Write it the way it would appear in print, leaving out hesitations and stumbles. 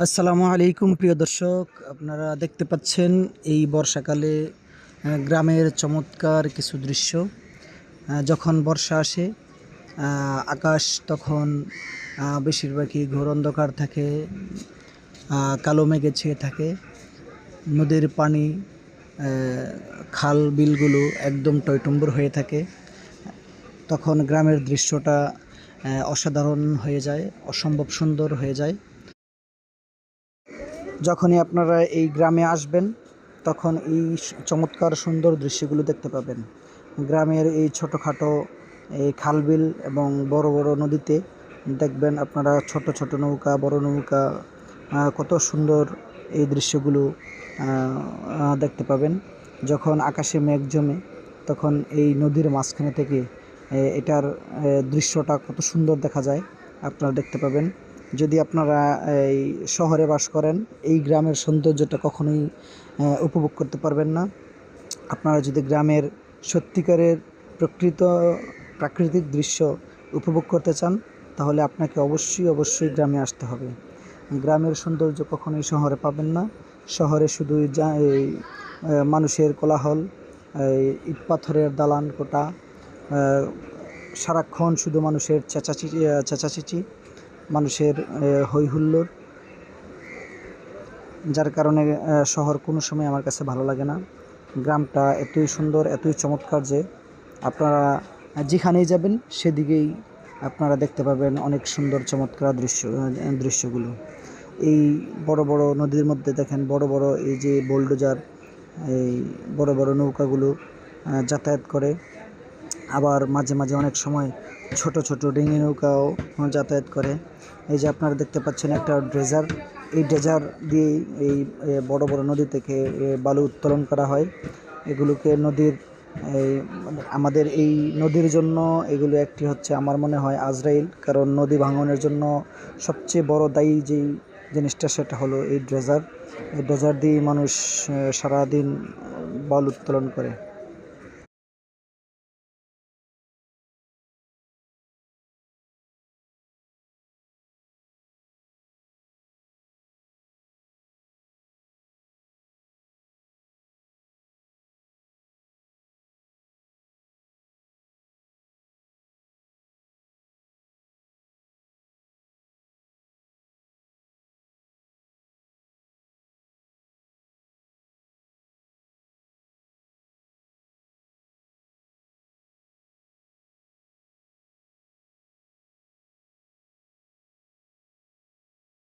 আসসালামু আলাইকুম প্রিয় দর্শক, আপনারা দেখতে পাচ্ছেন এই বর্ষাকালে গ্রামের চমৎকার কিছু দৃশ্য। যখন বর্ষা আসে আকাশ তখন বেশিরভাগই ঘোর অন্ধকার থাকে, কালো মেঘে ছেয়ে থাকে। নদীর পানি, খাল বিলগুলো একদম টইটুম্বুর হয়ে থাকে। তখন গ্রামের দৃশ্যটা অসাধারণ হয়ে যায়, অসম্ভব সুন্দর হয়ে যায়। যখনই আপনারা এই গ্রামে আসবেন তখন এই চমৎকার সুন্দর দৃশ্যগুলো দেখতে পাবেন। গ্রামের এই ছোটোখাটো এই খালবিল এবং বড় বড় নদীতে দেখবেন আপনারা ছোট ছোট নৌকা, বড় নৌকা, কত সুন্দর এই দৃশ্যগুলো দেখতে পাবেন। যখন আকাশে মেঘ জমে তখন এই নদীর মাঝখানে থেকে এটার দৃশ্যটা কত সুন্দর দেখা যায় আপনারা দেখতে পাবেন। যদি আপনারা এই শহরে বাস করেন, এই গ্রামের সৌন্দর্যটা কখনোই উপভোগ করতে পারবেন না। আপনারা যদি গ্রামের সত্যিকারের প্রকৃত প্রাকৃতিক দৃশ্য উপভোগ করতে চান তাহলে আপনাকে অবশ্যই গ্রামে আসতে হবে। গ্রামের সৌন্দর্য কখনোই শহরে পাবেন না। শহরে শুধু এই মানুষের কোলাহল, ইট পাথরের দালান কোটা, সারাক্ষণ শুধু মানুষের চেঁচাচেঁচি, মানুষের হই হুল্লোড়, যার কারণে শহর কোনো সময় আমার কাছে ভালো লাগে না। গ্রামটা এতই সুন্দর, এতই চমৎকার যে আপনারা যেখানেই যাবেন সেদিকেই আপনারা দেখতে পাবেন অনেক সুন্দর চমৎকার দৃশ্যগুলো। এই বড় বড় নদীর মধ্যে দেখেন বড় বড় এই যে বোলডোজার, এই বড় বড় নৌকাগুলো যাতায়াত করে। আবার মাঝে মাঝে অনেক সময় ছোট ছোট ডিঙি নৌকাও যাতায়াত করে। এই যে আপনারা দেখতে পাচ্ছেন একটা ড্রেজার, এই ড্রেজার দিয়েই এই বড় বড় নদী থেকে বালু উত্তোলন করা হয়। এগুলোকে নদীর এই আমাদের এই নদীর জন্য এগুলো একটি হচ্ছে আমার মনে হয় আজরাইল, কারণ নদী ভাঙনের জন্য সবচেয়ে বড় দায়ী যেই জিনিসটা সেটা হলো এই ড্রেজার। এই ড্রেজার দিয়ে মানুষ সারাদিন বালু উত্তোলন করে।